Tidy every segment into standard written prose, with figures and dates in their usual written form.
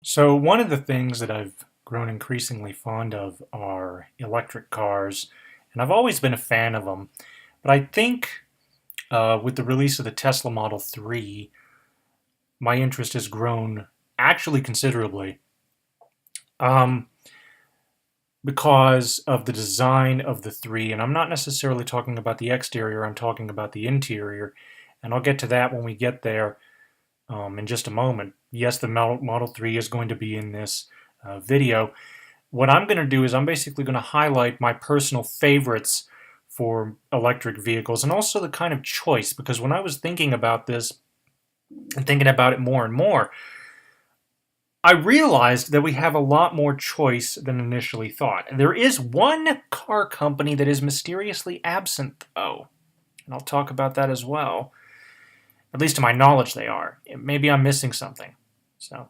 So one of the things that I've grown increasingly fond of are electric cars, and I've always been a fan of them. But I think with the release of the Tesla Model 3, my interest has grown actually considerably um, because of the design of the 3. And I'm not necessarily talking about the exterior, I'm talking about the interior. And I'll get to that when we get there in just a moment. Yes, the Model 3 is going to be in this video. What I'm going to do is I'm basically going to highlight my personal favorites for electric vehicles and also the kind of choice, because when I was thinking about this and thinking about it more and more, I realized that we have a lot more choice than initially thought. There is one car company that is mysteriously absent, though, and I'll talk about that as well. At least to my knowledge, they are. Maybe I'm missing something. So,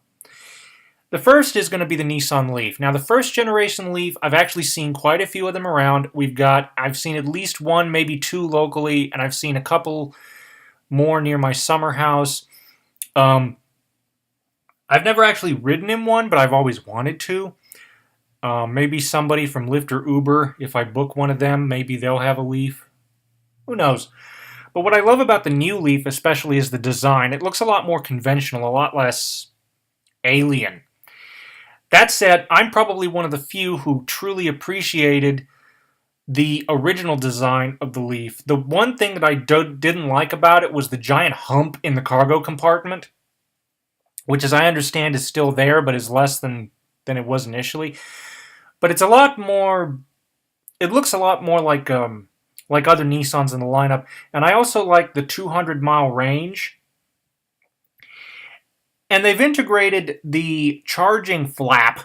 the first is going to be the Nissan Leaf. Now, the first generation Leaf, I've actually seen quite a few of them around. I've seen at least one, maybe two locally, and I've seen a couple more near my summer house. I've never actually ridden in one, but I've always wanted to. Maybe somebody from Lyft or Uber, if I book one of them, maybe they'll have a Leaf. Who knows? But what I love about the new Leaf especially is the design. It looks a lot more conventional, a lot less alien. That said, I'm probably one of the few who truly appreciated the original design of the Leaf. The one thing that I didn't like about it was the giant hump in the cargo compartment, which, as I understand, is still there, but is less than it was initially. But it's a lot more. It looks a lot more like other Nissans in the lineup, and I also like the 200-mile range. And they've integrated the charging flap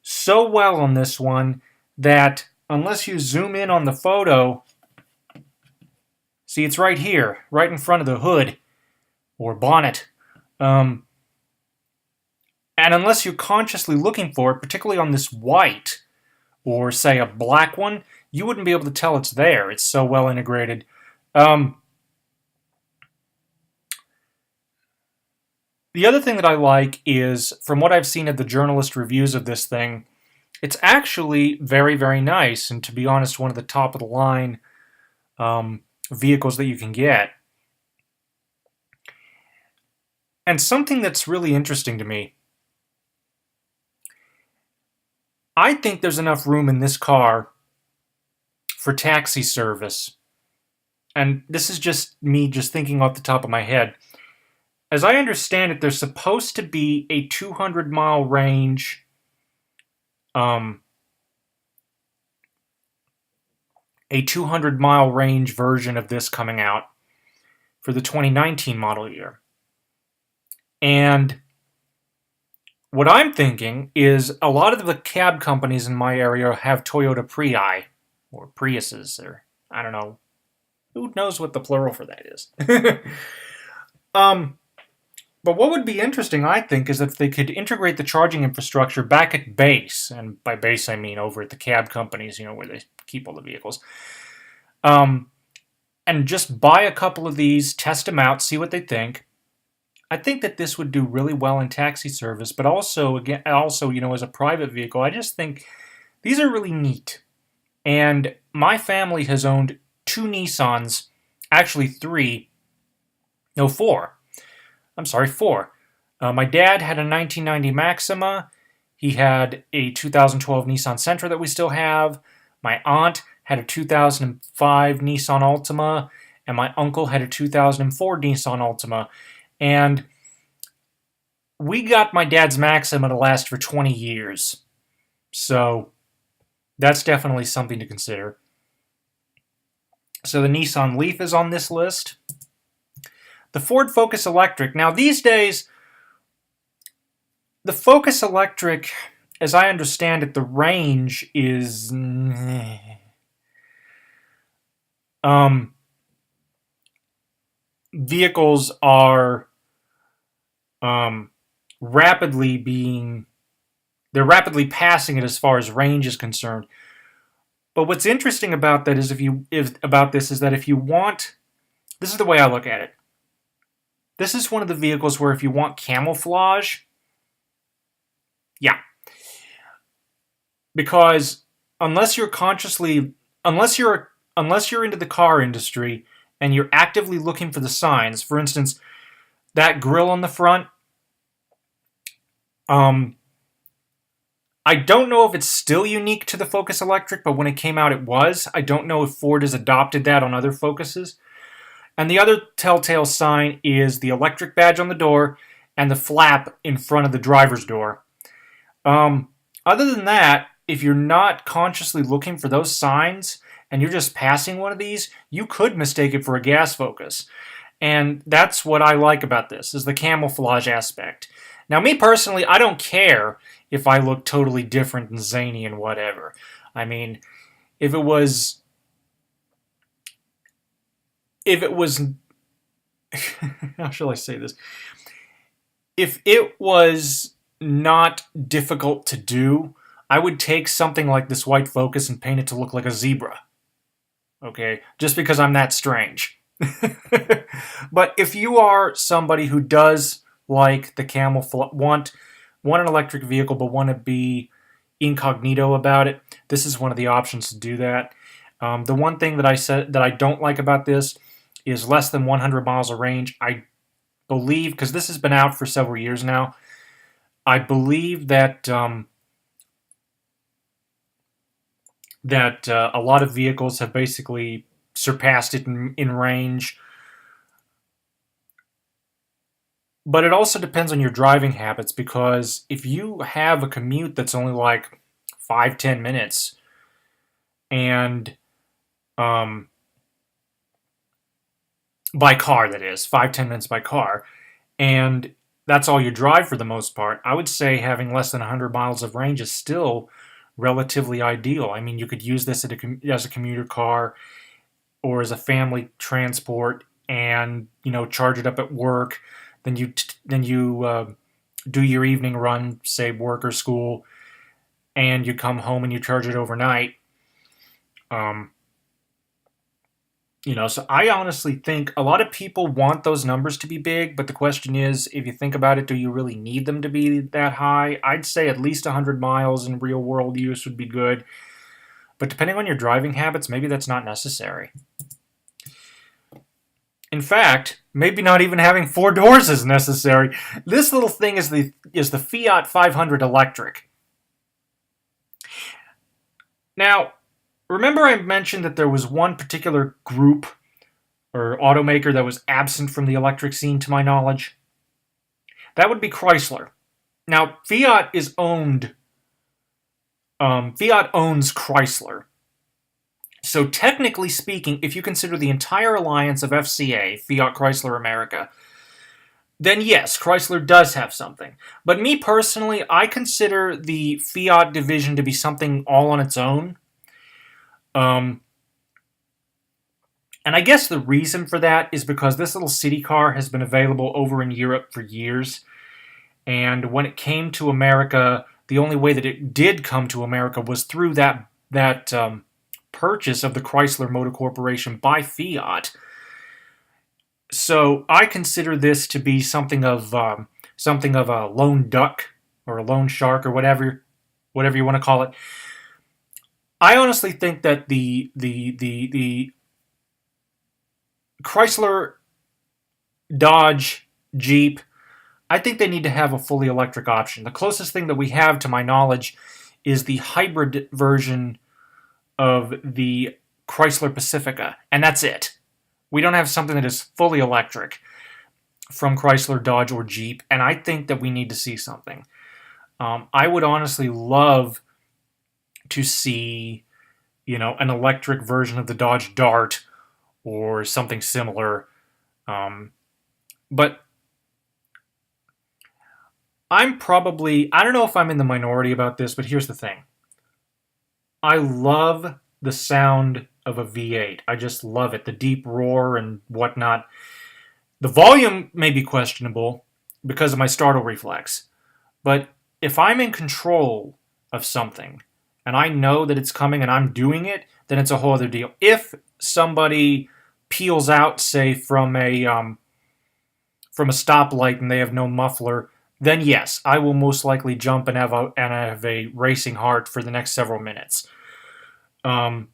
so well on this one that unless you zoom in on the photo, see, it's right here, right in front of the hood or bonnet. And unless you're consciously looking for it, particularly on this white or, say, a black one, you wouldn't be able to tell it's there. It's so well integrated. The other thing that I like is, from what I've seen of the journalist reviews of this thing, it's actually very, very nice, and to be honest, one of the top-of-the-line vehicles that you can get. And something that's really interesting to me, I think there's enough room in this car for taxi service. And this is just me just thinking off the top of my head. As I understand it, there's supposed to be a 200-mile range a 200-mile range version of this coming out for the 2019 model year. And what I'm thinking is a lot of the cab companies in my area have Toyota Prii, or Priuses, or I don't know. Who knows what the plural for that is? But what would be interesting, I think, is if they could integrate the charging infrastructure back at base, and by base I mean over at the cab companies, where they keep all the vehicles, and just buy a couple of these, test them out, see what they think. I think that this would do really well in taxi service, but also, as a private vehicle, I just think these are really neat. And my family has owned two Nissans, actually four. I'm sorry, four. My dad had a 1990 Maxima. He had a 2012 Nissan Sentra that we still have. My aunt had a 2005 Nissan Altima. And my uncle had a 2004 Nissan Altima. And we got my dad's Maxima to last for 20 years. So that's definitely something to consider. So the Nissan Leaf is on this list. The Ford Focus Electric. Now, these days, the Focus Electric, as I understand it, the range is... vehicles are rapidly passing it as far as range is concerned. But what's interesting about that is if you want... This is the way I look at it. This is one of the vehicles where if you want camouflage, Yeah, because unless you're consciously, unless you're unless you're into the car industry and you're actively looking for the signs, for instance, that grill on the front, um, I don't know if it's still unique to the Focus Electric, but when it came out, it was. I don't know if Ford has adopted that on other Focuses. And the other telltale sign is the electric badge on the door and the flap in front of the driver's door. Um, Other than that, if you're not consciously looking for those signs and you're just passing one of these, you could mistake it for a gas Focus. And that's what I like about this, is the camouflage aspect. Now, me personally, I don't care if I look totally different and zany and whatever. I mean, if it was, if it was, how shall I say this? If it was not difficult to do, I would take something like this white Focus and paint it to look like a zebra. Okay, just because I'm that strange. But if you are somebody who does like the camouflage, want an electric vehicle but want to be incognito about it, this is one of the options to do that. The one thing that I said that I don't like about this is less than 100 miles of range. I believe, because this has been out for several years now, I believe that a lot of vehicles have basically surpassed it in range. But it also depends on your driving habits, because if you have a commute that's only like 5-10 minutes, and by car, that is 5-10 minutes by car, and that's all you drive for the most part, I would say having less than 100 miles of range is still relatively ideal. I mean, you could use this as a commuter car or as a family transport, and charge it up at work. Then you do your evening run, say work or school, and you come home and you charge it overnight. Um, so I honestly think a lot of people want those numbers to be big, but the question is, if you think about it, do you really need them to be that high? I'd say at least 100 miles in real world use would be good, but depending on your driving habits, maybe that's not necessary. In fact, maybe not even having 4 doors is necessary. This little thing is the Fiat 500 electric. Now, remember I mentioned that there was one particular group or automaker that was absent from the electric scene, to my knowledge? That would be Chrysler. Now, Fiat owns Chrysler. So technically speaking, if you consider the entire alliance of FCA, Fiat Chrysler America, then yes, Chrysler does have something. But me personally, I consider the Fiat division to be something all on its own. And I guess the reason for that is because this little city car has been available over in Europe for years. And when it came to America, the only way that it did come to America was through that purchase of the Chrysler Motor Corporation by Fiat. So I consider this to be something of a lone duck or a lone shark or whatever you want to call it. I honestly think that the Chrysler, Dodge, Jeep, I think they need to have a fully electric option. The closest thing that we have, to my knowledge, is the hybrid version of the Chrysler Pacifica, and that's it. We don't have something that is fully electric from Chrysler, Dodge, or Jeep, and I think that we need to see something. I would honestly love to see, an electric version of the Dodge Dart or something similar. But I don't know if I'm in the minority about this, but here's the thing. I love the sound of a V8. I just love it. The deep roar and whatnot. The volume may be questionable because of my startle reflex. But if I'm in control of something and I know that it's coming and I'm doing it, then it's a whole other deal. If somebody peels out, say, from a stoplight and they have no muffler, then yes, I will most likely jump and have a racing heart for the next several minutes. Um,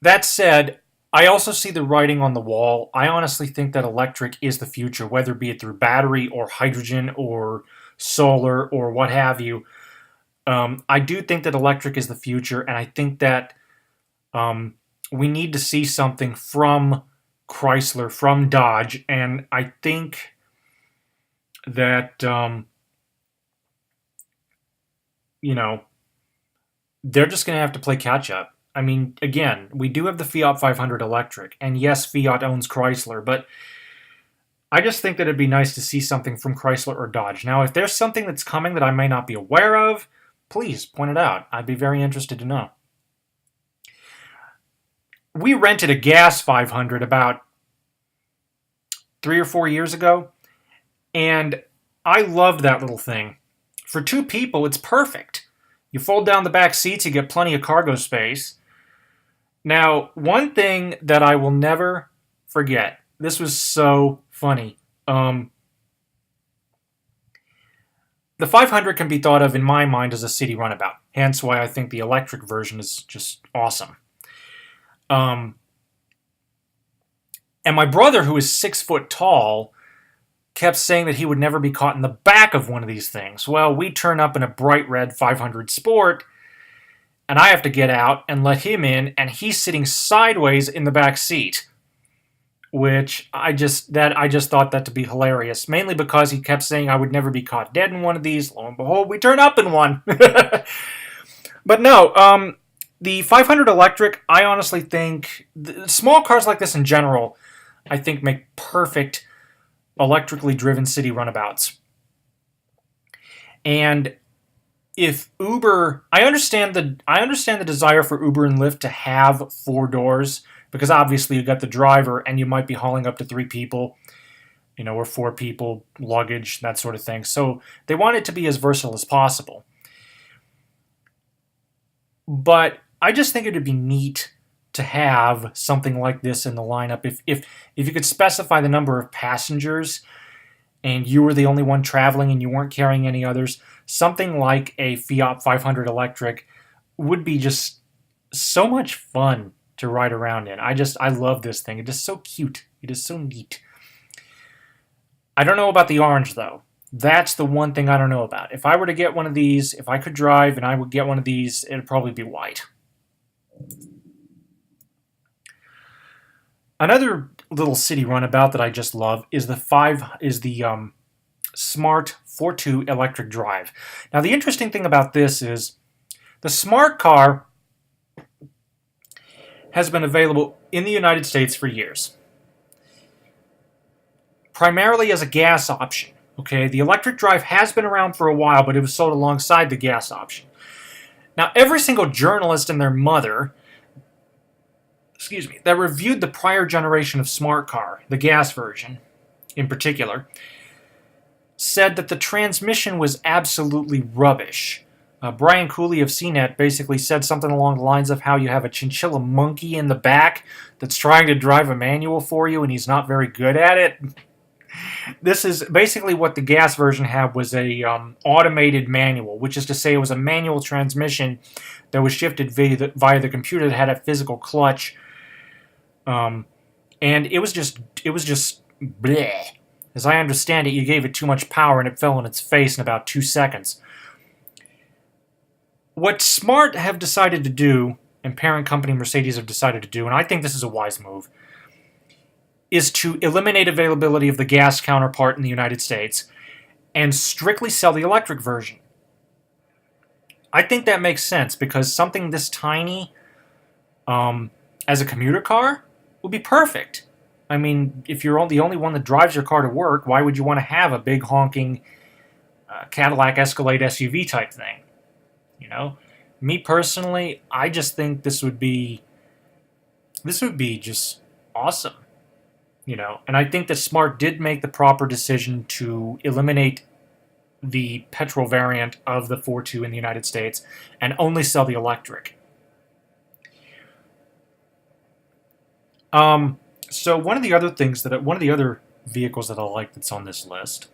that said, I also see the writing on the wall. I honestly think that electric is the future, whether be it through battery or hydrogen or solar or what have you. I do think that electric is the future, and I think that um, we need to see something from Chrysler, from Dodge, and I think that you know they're just going to have to play catch up. I mean, again, we do have the Fiat 500 electric, and yes, Fiat owns Chrysler, but I just think that it'd be nice to see something from Chrysler or Dodge. Now, if there's something that's coming that I may not be aware of, please point it out. I'd be very interested to know. We rented a gas 500 about 3 or 4 years ago, and I loved that little thing. For two people, it's perfect. You fold down the back seats, you get plenty of cargo space. Now, one thing that I will never forget, this was so funny. The 500 can be thought of, in my mind, as a city runabout. Hence why I think the electric version is just awesome. And my brother, who is 6 foot tall, kept saying that he would never be caught in the back of one of these things. Well, we turn up in a bright red 500 Sport, and I have to get out and let him in, and he's sitting sideways in the back seat, which I just thought that to be hilarious, mainly because he kept saying I would never be caught dead in one of these. Lo and behold, we turn up in one. But no, the 500 electric, I honestly think, small cars like this in general, I think make perfect electrically driven city runabouts. And if Uber, I understand the desire for Uber and Lyft to have 4 doors, because obviously you got the driver and you might be hauling up to 3 people, or 4 people, luggage, that sort of thing. So they want it to be as versatile as possible. But I just think it would be neat to have something like this in the lineup. If you could specify the number of passengers and you were the only one traveling and you weren't carrying any others, something like a Fiat 500 electric would be just so much fun to ride around in. I love this thing. It is so cute. It is so neat. I don't know about the orange, though. That's the one thing I don't know about. If I were to get one of these, if I could drive and I would get one of these, it'd probably be white. Another little city runabout that I just love is the Smart Fortwo electric drive. Now, the interesting thing about this is the Smart car has been available in the United States for years, primarily as a gas option. Okay, the electric drive has been around for a while, but it was sold alongside the gas option. Now, every single journalist and their mother, that reviewed the prior generation of Smart car, the gas version in particular, said that the transmission was absolutely rubbish. Brian Cooley of CNET basically said something along the lines of how you have a chinchilla monkey in the back that's trying to drive a manual for you and he's not very good at it. This is basically what the gas version had, was a automated manual, which is to say it was a manual transmission that was shifted via the computer that had a physical clutch. And it was just bleh. As I understand it, you gave it too much power and it fell on its face in about 2 seconds. What Smart have decided to do, and parent company Mercedes have decided to do, and I think this is a wise move, is to eliminate availability of the gas counterpart in the United States and strictly sell the electric version. I think that makes sense because something this tiny as a commuter car would be perfect. I mean, if you're the only one that drives your car to work, why would you want to have a big honking Cadillac Escalade SUV type thing? Me personally, I just think this would be just awesome. And I think that Smart did make the proper decision to eliminate the petrol variant of the Fortwo in the United States and only sell the electric. So one of the other vehicles that I like that's on this list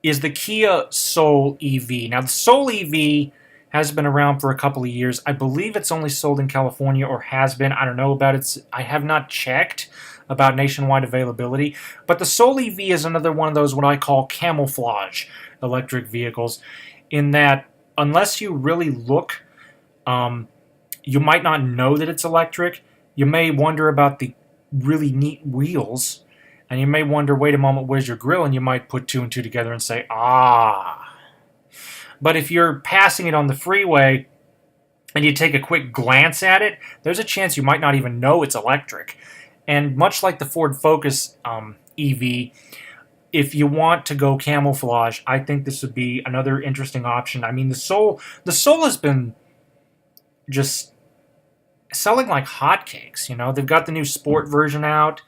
is the Kia Soul EV. Now, the Soul EV has been around for a couple of years. I believe it's only sold in California, or has been. I don't know about it. I have not checked about nationwide availability. But the Soul EV is another one of those what I call camouflage electric vehicles, in that unless you really look, you might not know that it's electric. You may wonder about the really neat wheels, and you may wonder, wait a moment, where's your grill? And you might put two and two together and say, ah. But if you're passing it on the freeway and you take a quick glance at it, there's a chance you might not even know it's electric. And much like the Ford Focus EV, if you want to go camouflage, I think this would be another interesting option. I mean, the Soul has been just selling like hotcakes. You know, they've got the new sport version out,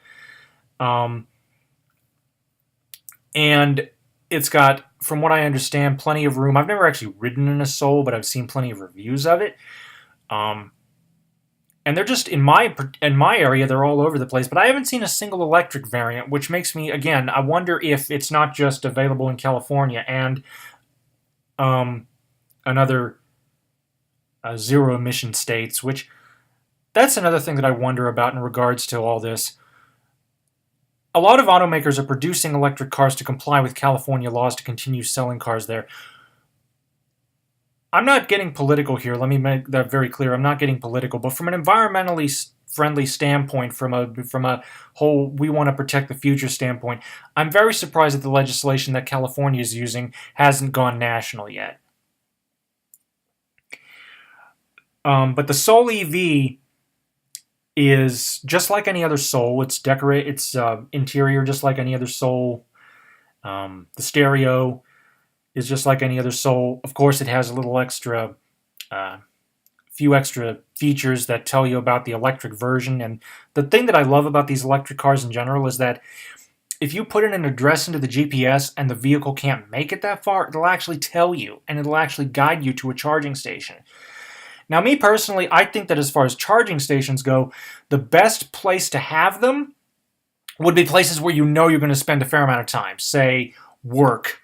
and it's got, from what I understand, plenty of room. I've never actually ridden in a Soul, but I've seen plenty of reviews of it. And they're just, in my area, they're all over the place. But I haven't seen a single electric variant, which makes me, again, I wonder if it's not just available in California and another zero-emission states, which, that's another thing that I wonder about in regards to all this. A lot of automakers are producing electric cars to comply with California laws to continue selling cars there. I'm not getting political here. Let me make that very clear. I'm not getting political, but from an environmentally friendly standpoint, from a whole we want to protect the future standpoint, I'm very surprised that the legislation that California is using hasn't gone national yet. But the Soul EV is just like any other Soul. It's interior just like any other Soul. The stereo is just like any other Soul. Of course, it has a little extra, few extra features that tell you about the electric version. And the thing that I love about these electric cars in general is that if you put in an address into the GPS and the vehicle can't make it that far, it'll actually tell you, and it'll actually guide you to a charging station. Now, me personally, I think that as far as charging stations go, the best place to have them would be places where you know you're going to spend a fair amount of time. Say, work,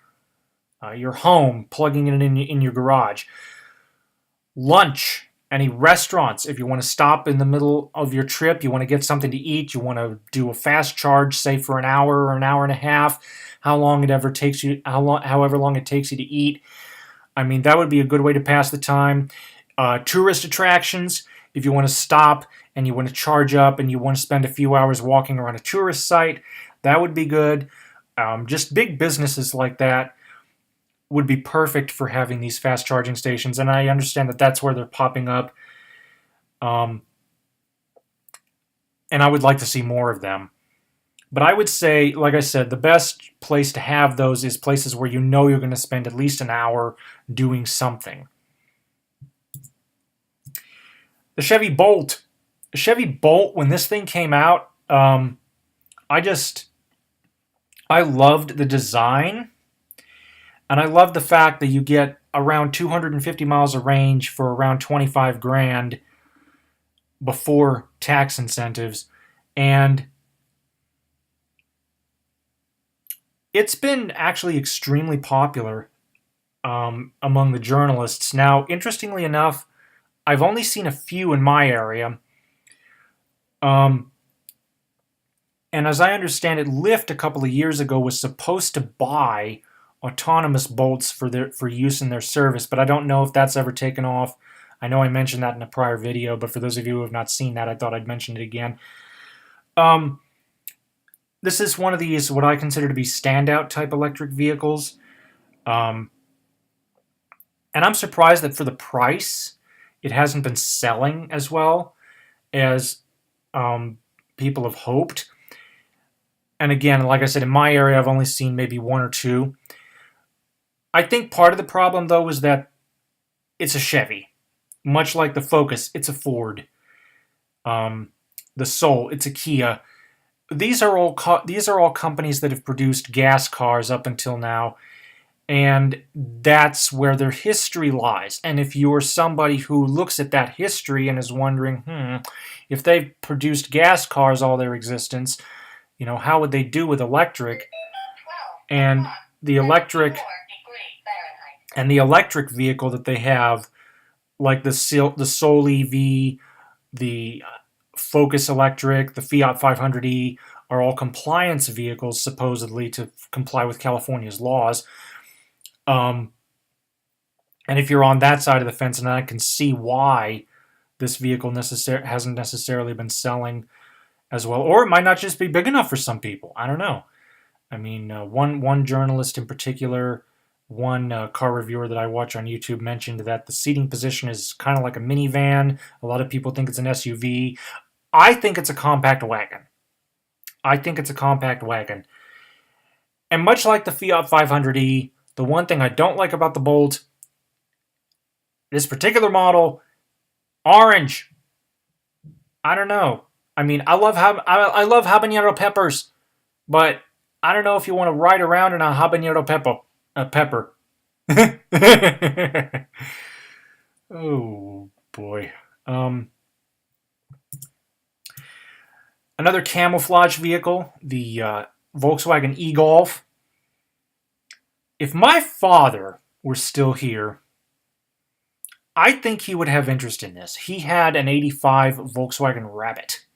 your home, plugging it in your garage, lunch, any restaurants. If you want to stop in the middle of your trip, you want to get something to eat, you want to do a fast charge, say for an hour or an hour and a half, however long it takes you to eat. I mean, that would be a good way to pass the time. Tourist attractions, if you want to stop and you want to charge up and you want to spend a few hours walking around a tourist site, that would be good. Just big businesses like that would be perfect for having these fast charging stations, and I understand that that's where they're popping up. And I would like to see more of them. But I would say, like I said, the best place to have those is places where you know you're going to spend at least an hour doing something. The Chevy Bolt. The Chevy Bolt, when this thing came out, I loved the design, and I love the fact that you get around 250 miles of range for around 25 grand before tax incentives, and it's been actually extremely popular among the journalists. Now, interestingly enough, I've only seen a few in my area. And as I understand it, Lyft a couple of years ago was supposed to buy autonomous Bolts for use in their service, but I don't know if that's ever taken off. I know I mentioned that in a prior video, but for those of you who have not seen that, I thought I'd mention it again. This is one of these, what I consider to be standout type electric vehicles. And I'm surprised that for the price, it hasn't been selling as well as people have hoped. And again, like I said, in my area, I've only seen maybe one or two. I think part of the problem, though, is that it's a Chevy. Much like the Focus, it's a Ford. The Soul, it's a Kia. These are all companies that have produced gas cars up until now, and that's where their history lies. And if you're somebody who looks at that history and is wondering, if they've produced gas cars all their existence, how would they do with electric? And the electric and the electric vehicle that they have, like the Soul EV, the Focus Electric, the Fiat 500e, are all compliance vehicles, supposedly to comply with California's laws. And if you're on that side of the fence, and I can see why this vehicle hasn't necessarily been selling as well, or it might not just be big enough for some people. I don't know. I mean, one journalist in particular, one car reviewer that I watch on YouTube mentioned that the seating position is kind of like a minivan. A lot of people think it's an SUV. I think it's a compact wagon. And much like the Fiat 500e, the one thing I don't like about the Bolt, this particular model, orange. I don't know. I mean, I love habanero peppers, but I don't know if you want to ride around in a habanero pepper. Oh boy. Another camouflage vehicle, the Volkswagen EGolf. If my father were still here, I think he would have interest in this. He had an 85 Volkswagen Rabbit.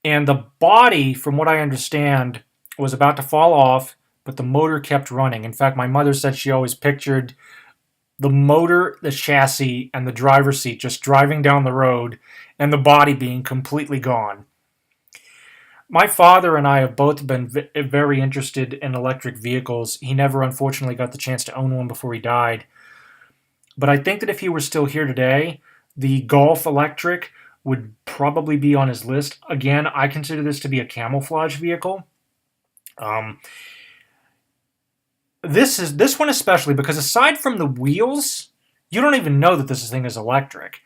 And the body, from what I understand, was about to fall off, but the motor kept running. In fact, my mother said she always pictured the motor, the chassis, and the driver's seat just driving down the road, and the body being completely gone. My father and I have both been very interested in electric vehicles. He never, unfortunately, got the chance to own one before he died. But I think that if he were still here today, the Golf Electric would probably be on his list. Again, I consider this to be a camouflage vehicle. This one especially, because aside from the wheels, you don't even know that this thing is electric.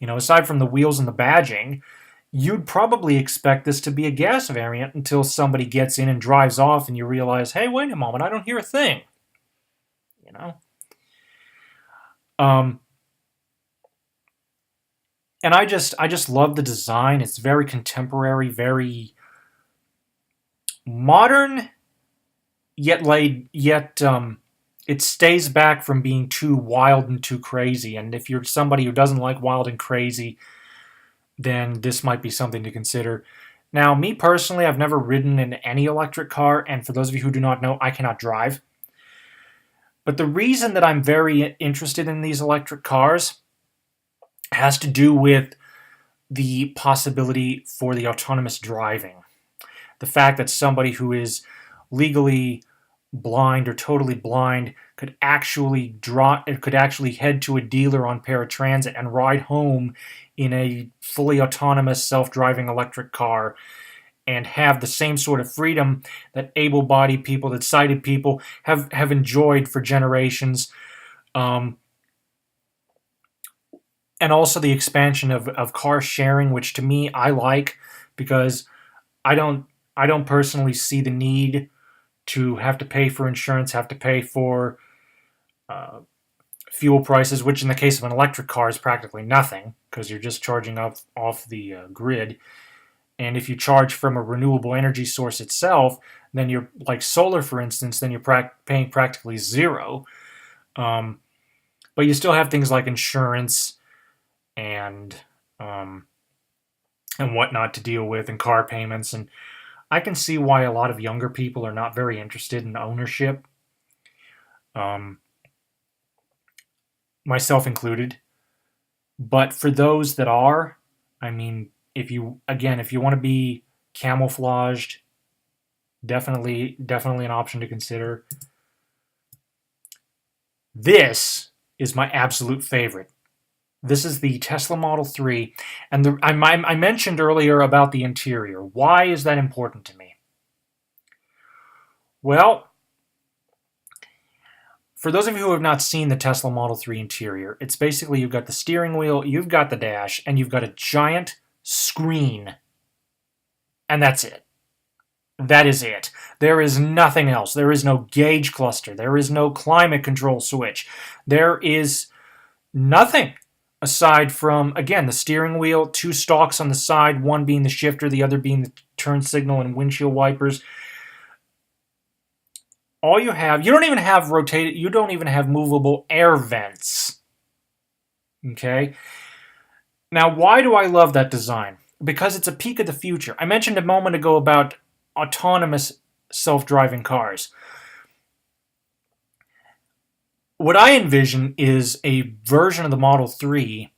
You know, aside from the wheels and the badging, you'd probably expect this to be a gas variant until somebody gets in and drives off and you realize, hey, wait a moment, I don't hear a thing. You know? And I just love the design. It's very contemporary, very modern, yet it stays back from being too wild and too crazy. And if you're somebody who doesn't like wild and crazy, then this might be something to consider. Now, me personally, I've never ridden in any electric car, and for those of you who do not know, I cannot drive. But the reason that I'm very interested in these electric cars has to do with the possibility for the autonomous driving. The fact that somebody who is legally blind or totally blind could actually head to a dealer on paratransit and ride home in a fully autonomous self-driving electric car and have the same sort of freedom that able-bodied people, that sighted people have enjoyed for generations. And also the expansion of car sharing, which to me I like, because I don't personally see the need to have to pay for insurance, have to pay for fuel prices, which in the case of an electric car is practically nothing because you're just charging off the grid. And if you charge from a renewable energy source itself, then you're like solar, for instance, then you're paying practically zero. But you still have things like insurance and whatnot to deal with, and car payments. And I can see why a lot of younger people are not very interested in ownership, myself included. But for those that are, I mean, if you want to be camouflaged, definitely an option to consider. This is my absolute favorite. This is the Tesla Model 3, and I mentioned earlier about the interior. Why is that important to me? Well, for those of you who have not seen the Tesla Model 3 interior, it's basically you've got the steering wheel, you've got the dash, and you've got a giant screen. And that's it. That is it. There is nothing else. There is no gauge cluster. There is no climate control switch. There is nothing aside from, again, the steering wheel, two stalks on the side, one being the shifter, the other being the turn signal and windshield wipers. all you don't even have rotated, you don't even have movable air vents. Okay? Now, why do I love that design? Because it's a peek of the future. I mentioned a moment ago about autonomous self-driving cars. What I envision is a version of the Model 3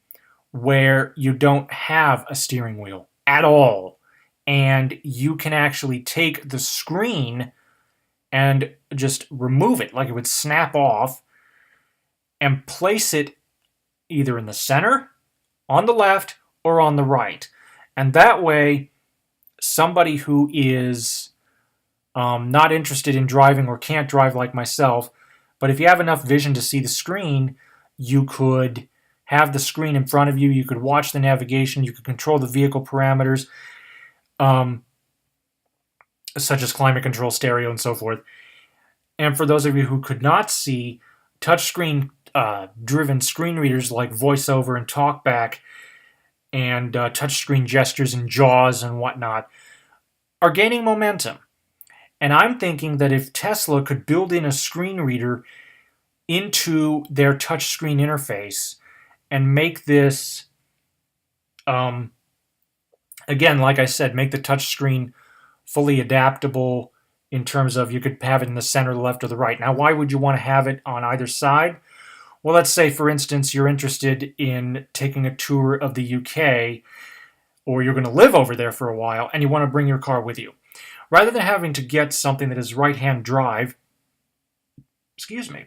where you don't have a steering wheel at all. And you can actually take the screen and just remove it, like it would snap off, and place it either in the center, on the left, or on the right. And that way, somebody who is not interested in driving or can't drive like myself, but if you have enough vision to see the screen, you could have the screen in front of you, you could watch the navigation, you could control the vehicle parameters, such as climate control, stereo, and so forth. And for those of you who could not see, touchscreen driven screen readers like VoiceOver and TalkBack and touchscreen gestures and JAWS and whatnot are gaining momentum. And I'm thinking that if Tesla could build in a screen reader into their touchscreen interface and make this, again, like I said, make the touchscreen fully adaptable in terms of you could have it in the center, the left, or the right. Now, why would you want to have it on either side? Well, let's say, for instance, you're interested in taking a tour of the UK, or you're going to live over there for a while, and you want to bring your car with you. Rather than having to get something that is right-hand drive, to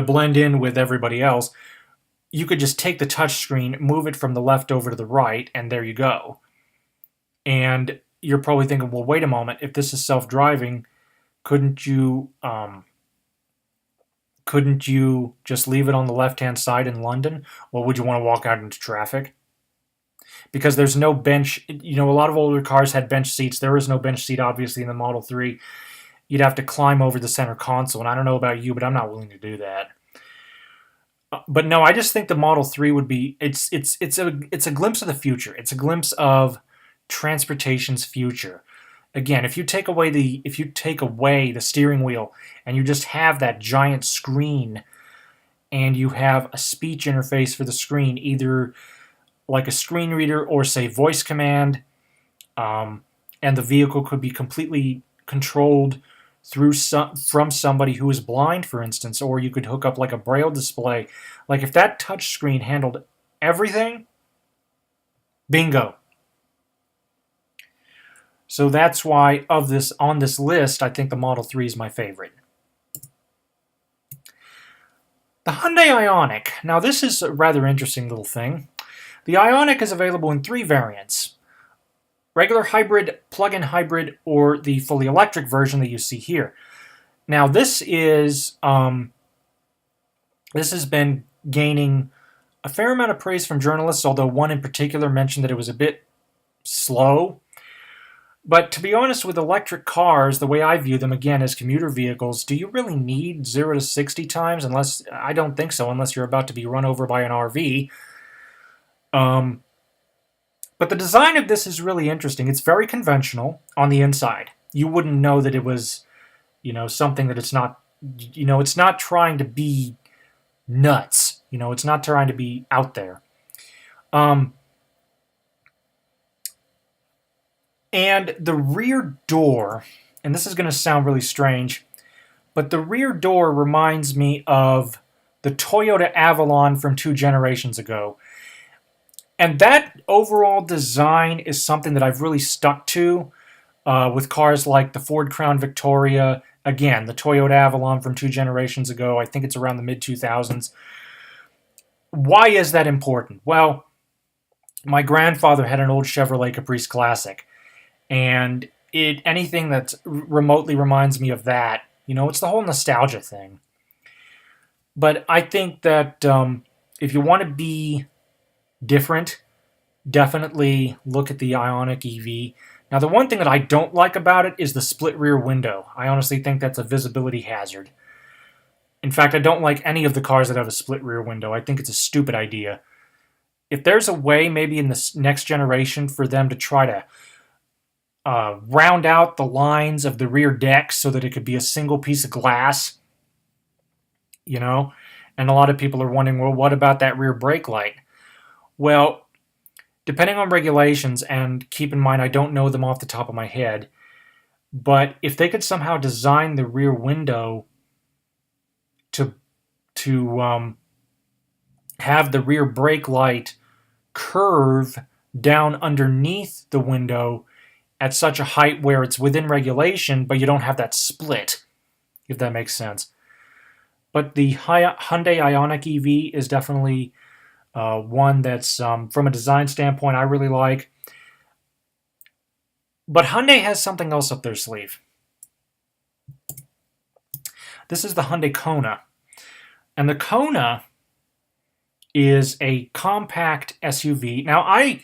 blend in with everybody else, you could just take the touchscreen, move it from the left over to the right, and there you go. And you're probably thinking, well, wait a moment, if this is self-driving, couldn't you just leave it on the left-hand side in London? Well, would you want to walk out into traffic? Because there's no bench. A lot of older cars had bench seats. There is no bench seat, obviously, in the Model 3. You'd have to climb over the center console, and I don't know about you, but I'm not willing to do that. But no, I just think the Model 3 would be, it's a glimpse of the future. It's a glimpse of transportation's future. Again, if you take away the steering wheel and you just have that giant screen and you have a speech interface for the screen, either like a screen reader or say voice command, and the vehicle could be completely controlled from somebody who is blind, for instance, or you could hook up like a braille display. Like if that touch screen handled everything, bingo. So that's why on this list, I think the Model 3 is my favorite. The Hyundai Ioniq. Now this is a rather interesting little thing. The Ioniq is available in 3 variants: regular hybrid, plug-in hybrid, or the fully electric version that you see here. Now this has been gaining a fair amount of praise from journalists, although one in particular mentioned that it was a bit slow. But to be honest, with electric cars, the way I view them, again, as commuter vehicles, do you really need 0 to 60 times? I don't think so, unless you're about to be run over by an RV. But the design of this is really interesting. It's very conventional on the inside. You wouldn't know that it was, something that it's not, it's not trying to be nuts. It's not trying to be out there. And the rear door, and this is going to sound really strange, but the rear door reminds me of the Toyota Avalon from 2 generations ago. And that overall design is something that I've really stuck to with cars like the Ford Crown Victoria. Again, the Toyota Avalon from 2 generations ago. I think it's around the mid-2000s. Why is that important? Well, my grandfather had an old Chevrolet Caprice Classic. And anything that remotely reminds me of that, it's the whole nostalgia thing. But I think that if you want to be different, definitely look at the Ioniq EV. Now, the one thing that I don't like about it is the split rear window. I honestly think that's a visibility hazard. In fact, I don't like any of the cars that have a split rear window. I think it's a stupid idea. If there's a way, maybe in the next generation, for them to try to round out the lines of the rear deck so that it could be a single piece of glass, you know? And a lot of people are wondering, well, what about that rear brake light? Well, depending on regulations, and keep in mind I don't know them off the top of my head, but if they could somehow design the rear window to have the rear brake light curve down underneath the window at such a height where it's within regulation, but you don't have that split, if that makes sense. But the Hyundai Ioniq EV is definitely one that's, from a design standpoint, I really like. But Hyundai has something else up their sleeve. This is the Hyundai Kona. And the Kona is a compact SUV. Now, I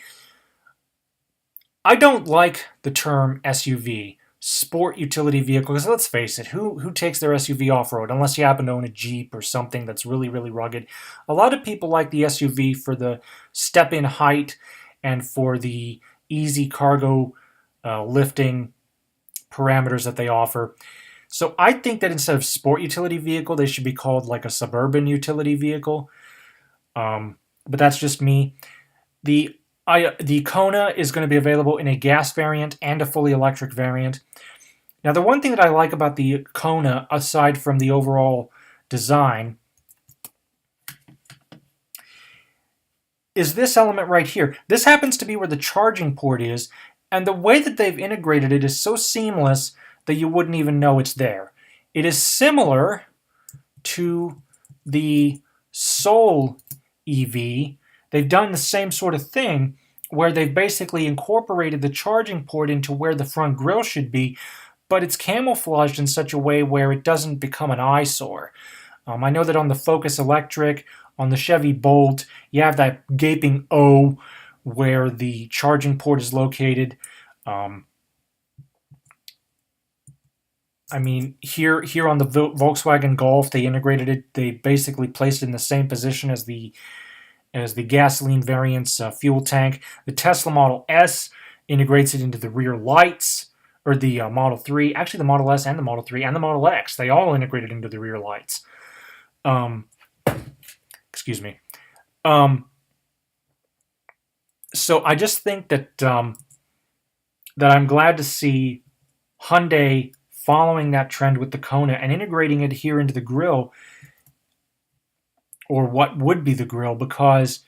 don't like the term SUV, sport utility vehicle, because let's face it, who takes their SUV off-road unless you happen to own a Jeep or something that's really, really rugged? A lot of people like the SUV for the step-in height and for the easy cargo lifting parameters that they offer. So I think that instead of sport utility vehicle, they should be called like a suburban utility vehicle. But that's just me. The Kona is going to be available in a gas variant and a fully electric variant. Now, the one thing that I like about the Kona, aside from the overall design, is this element right here. This happens to be where the charging port is, and the way that they've integrated it is so seamless that you wouldn't even know it's there. It is similar to the Soul EV. They've done the same sort of thing where they've basically incorporated the charging port into where the front grille should be, but it's camouflaged in such a way where it doesn't become an eyesore. I know that on the Focus Electric, on the Chevy Bolt, you have that gaping O where the charging port is located. I mean, here on the Volkswagen Golf, they integrated it. They basically placed it in the same position as the gasoline variant's fuel tank. The Tesla Model S integrates it into the rear lights, or the Model 3. Actually, the Model S and the Model 3 and the Model X, they all integrated into the rear lights. Excuse me. So I just think that that I'm glad to see Hyundai following that trend with the Kona and integrating it here into the grille, or what would be the grille, because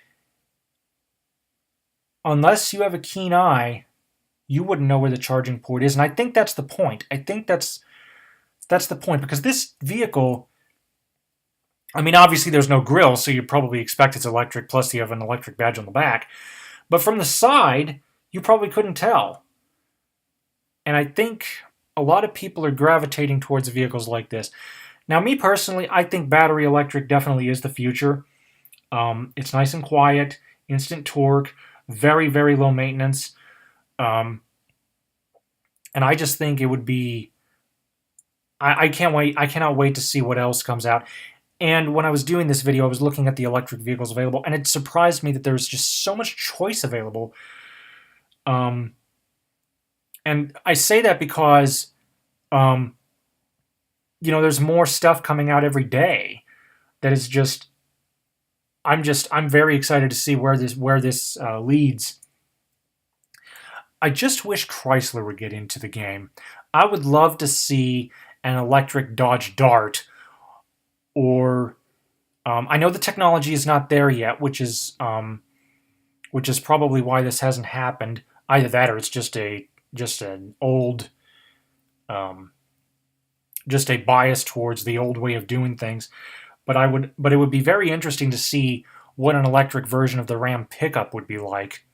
unless you have a keen eye, you wouldn't know where the charging port is. And I think that's the point. I think that's the point, because this vehicle, I mean, obviously there's no grille, so you probably expect it's electric, plus you have an electric badge on the back. But from the side, you probably couldn't tell. And I think a lot of people are gravitating towards vehicles like this. Now, me personally, I think battery electric definitely is the future. It's nice and quiet, instant torque, very, very low maintenance. And I just think it would be... I can't wait. I cannot wait to see what else comes out. And when I was doing this video, I was looking at the electric vehicles available, and it surprised me that there's just so much choice available. And I say that because, there's more stuff coming out every day that is just, I'm very excited to see where this leads. I just wish Chrysler would get into the game. I would love to see an electric Dodge Dart, or I know the technology is not there yet, which is probably why this hasn't happened. Either that, or it's just an old, just a bias towards the old way of doing things. But it would be very interesting to see what an electric version of the Ram pickup would be like.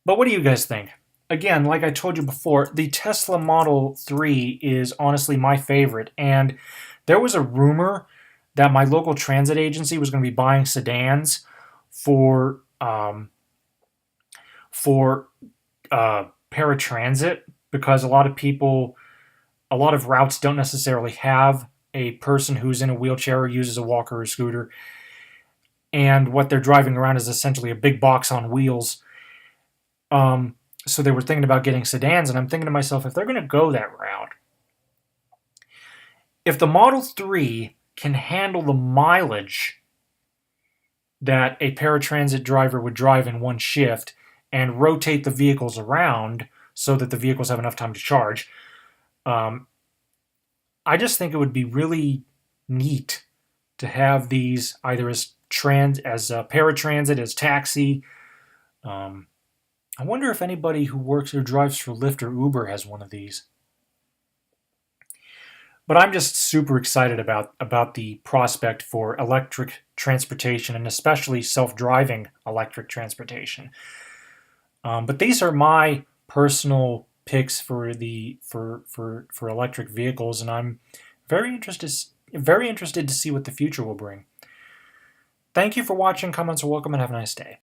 But what do you guys think? Again, like I told you before, the Tesla Model 3 is honestly my favorite, and there was a rumor that my local transit agency was going to be buying sedans for paratransit, because a lot of routes don't necessarily have a person who's in a wheelchair or uses a walker or a scooter, and what they're driving around is essentially a big box on wheels. So they were thinking about getting sedans, and I'm thinking to myself, if they're going to go that route, if the Model 3 can handle the mileage that a paratransit driver would drive in one shift and rotate the vehicles around so that the vehicles have enough time to charge, I just think it would be really neat to have these either as paratransit, as taxi. I wonder if anybody who works or drives for Lyft or Uber has one of these. But I'm just super excited about the prospect for electric transportation, and especially self-driving electric transportation. But these are my personal picks for electric vehicles, and I'm very interested to see what the future will bring. Thank you for watching. Comments are welcome, and have a nice day.